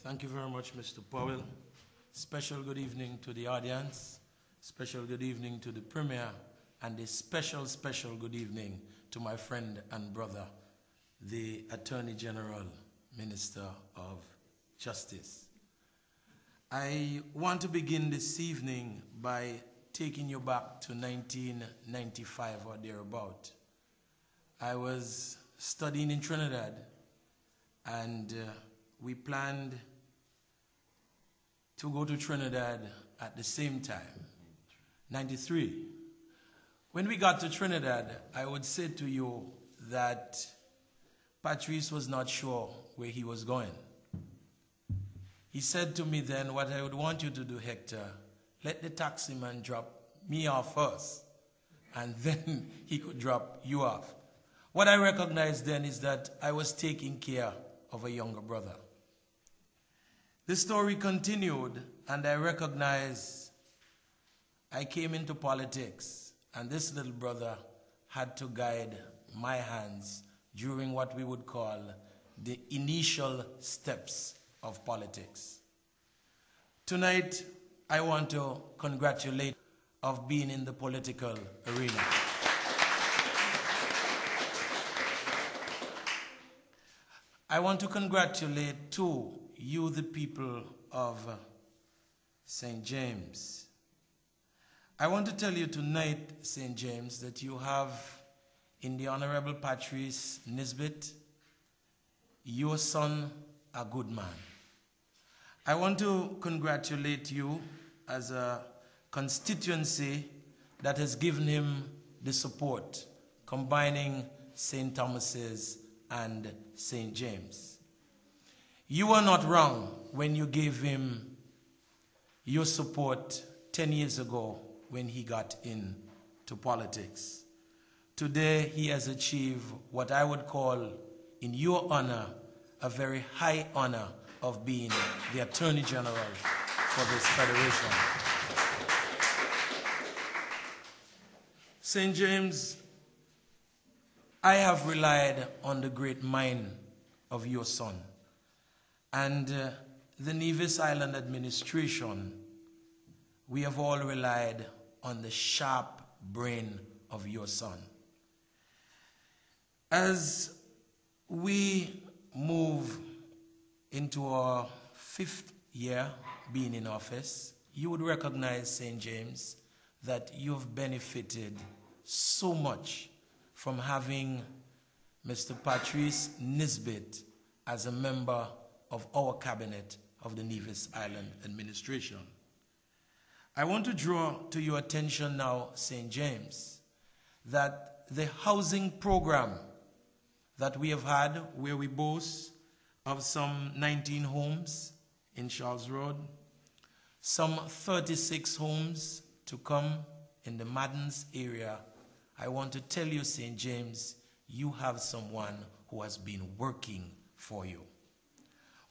Thank you very much, Mr. Powell. Special good evening to the audience. Special good evening to the Premier. And a special good evening to my friend and brother, the Attorney General, Minister of Justice. I want to begin this evening by taking you back to 1995 or thereabout. I was studying in Trinidad, and we planned to go to Trinidad at the same time, 93. When we got to Trinidad, I would say to you that Patrice was not sure where he was going. He said to me then, what I would want you to do, Hector, let the taxi man drop me off first, and then he could drop you off. What I recognized then is that I was taking care of a younger brother. The story continued, and I recognized I came into politics, and this little brother had to guide my hands during what we would call the initial steps of politics. Tonight, I want to congratulate of being in the political arena. I want to congratulate too you, the people of St. James. I want to tell you tonight, St. James, that you have in the Honorable Patrice Nisbett, your son, a good man. I want to congratulate you as a constituency that has given him the support, combining St. Thomas's and St. James. You were not wrong when you gave him your support 10 years ago when he got into politics. Today, he has achieved what I would call, in your honor, a very high honor of being the Attorney General for this federation. St. James, I have relied on the great mind of your son, and the Nevis Island administration, we have all relied on the sharp brain of your son. As we move into our 5th year being in office, you would recognize, St. James, that you've benefited so much from having Mr. Patrice Nisbett as a member of our cabinet of the Nevis Island administration. I want to draw to your attention now, St. James, that the housing program that we have had, where we boast of some 19 homes in Charles Road, some 36 homes to come in the Maddens area, I want to tell you, St. James, you have someone who has been working for you.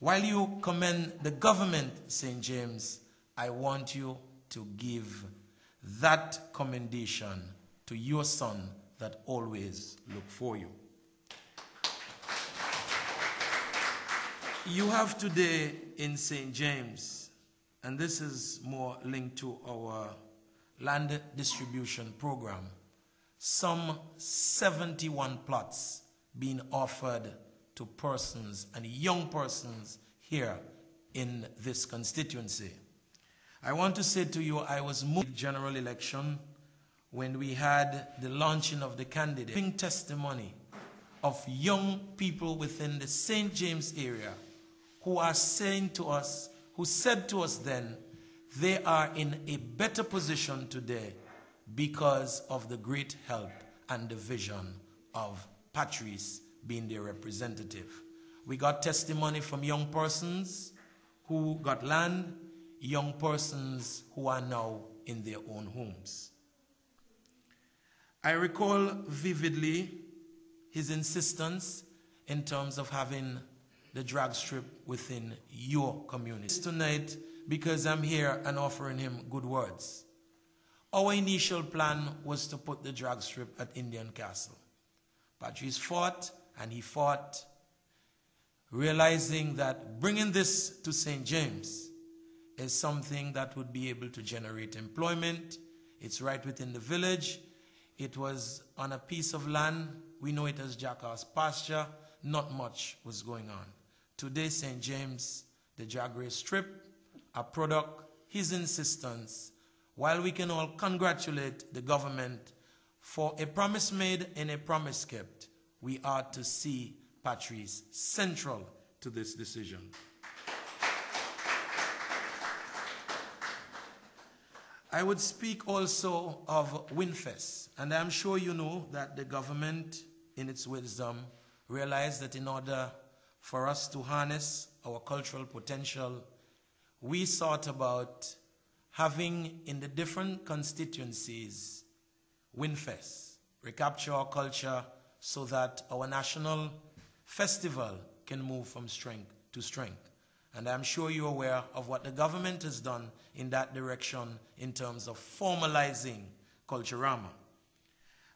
While you commend the government, St. James, I want you to give that commendation to your son that always looked for you. You have today in St. James, and this is more linked to our land distribution program, some 71 plots being offered to persons and young persons here in this constituency. I want to say to you, I was moved in the general election when we had the launching of the candidate, giving testimony of young people within the St. James area who are saying to us, who said to us then, they are in a better position today because of the great help and the vision of Patrice being their representative. We got testimony from young persons who got land, young persons who are now in their own homes. I recall vividly his insistence in terms of having the drag strip within your community. Tonight, because I'm here and offering him good words. Our initial plan was to put the drag strip at Indian Castle. Patrice fought, and he fought realizing that bringing this to St. James is something that would be able to generate employment. It's right within the village. It was on a piece of land. We know it as Jackass pasture. Not much was going on. Today, St. James, the drag race strip, a product, his insistence, while we can all congratulate the government for a promise made and a promise kept, we are to see Patrice central to this decision. I would speak also of Winfest, and I'm sure you know that the government, in its wisdom, realized that in order for us to harness our cultural potential, we thought about having in the different constituencies Winfest, recapture our culture so that our national festival can move from strength to strength. And I'm sure you're aware of what the government has done in that direction in terms of formalizing Culturama.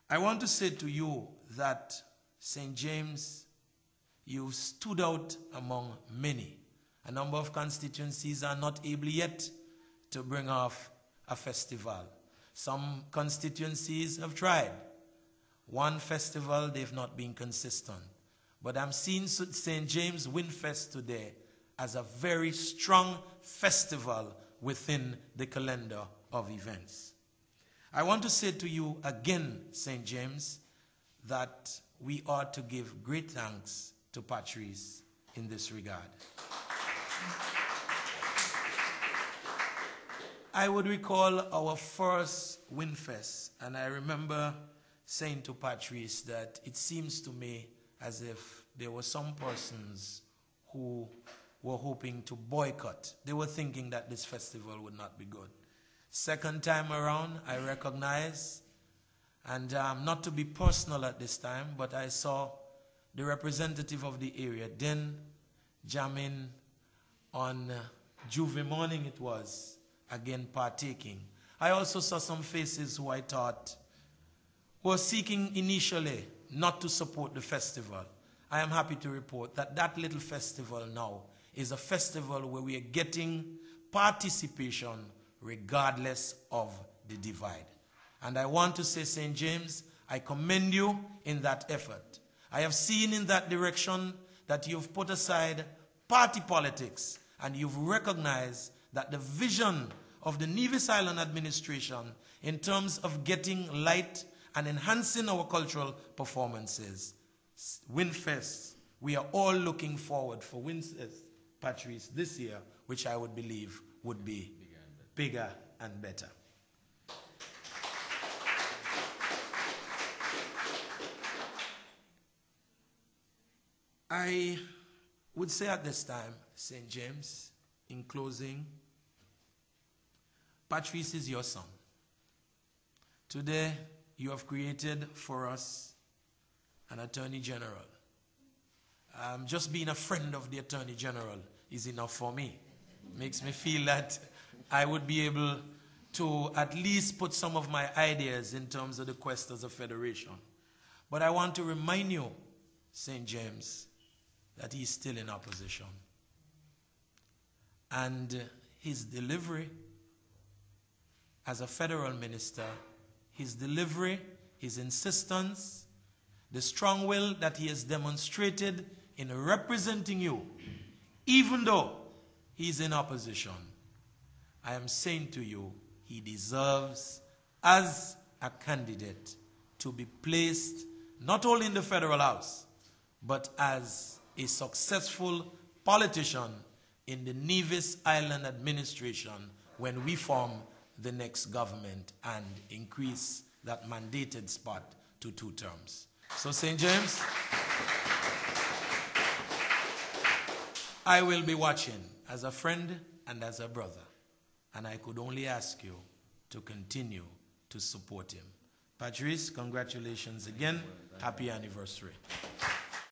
I want to say to you that St. James, you've stood out among many. A number of constituencies are not able yet to bring off a festival. Some constituencies have tried. One festival, they've not been consistent. But I'm seeing St. James Winfest today as a very strong festival within the calendar of events. I want to say to you again, St. James, that we ought to give great thanks to Patrice in this regard. I would recall our first Winfest, and I remember saying to Patrice that it seems to me as if there were some persons who were hoping to boycott. They were thinking that this festival would not be good. Second time around, I recognize, and not to be personal at this time, but I saw the representative of the area then jamming on Juve morning it was, again partaking. I also saw some faces who I thought were seeking initially not to support the festival. I am happy to report that that little festival now is a festival where we are getting participation regardless of the divide. And I want to say, St. James, I commend you in that effort. I have seen in that direction that you've put aside party politics and you've recognized that the vision of the Nevis Island administration in terms of getting light and enhancing our cultural performances. Winfest, we are all looking forward for Winfest, Patrice, this year, which I would believe would be bigger and better. I would say at this time, St. James, in closing, Patrice is your son. Today, you have created for us an Attorney General. Just being a friend of the Attorney General is enough for me. Makes me feel that I would be able to at least put some of my ideas in terms of the quest as a federation. But I want to remind you, St. James, that he's still in opposition. And his delivery as a federal minister, his delivery, his insistence, the strong will that he has demonstrated in representing you, even though he's in opposition, I am saying to you, he deserves, as a candidate, to be placed not only in the federal house, but as a successful politician in the Nevis Island administration when we form the next government and increase that mandated spot to 2 terms. So, St. James, I will be watching as a friend and as a brother, and I could only ask you to continue to support him. Patrice, congratulations again. Happy anniversary.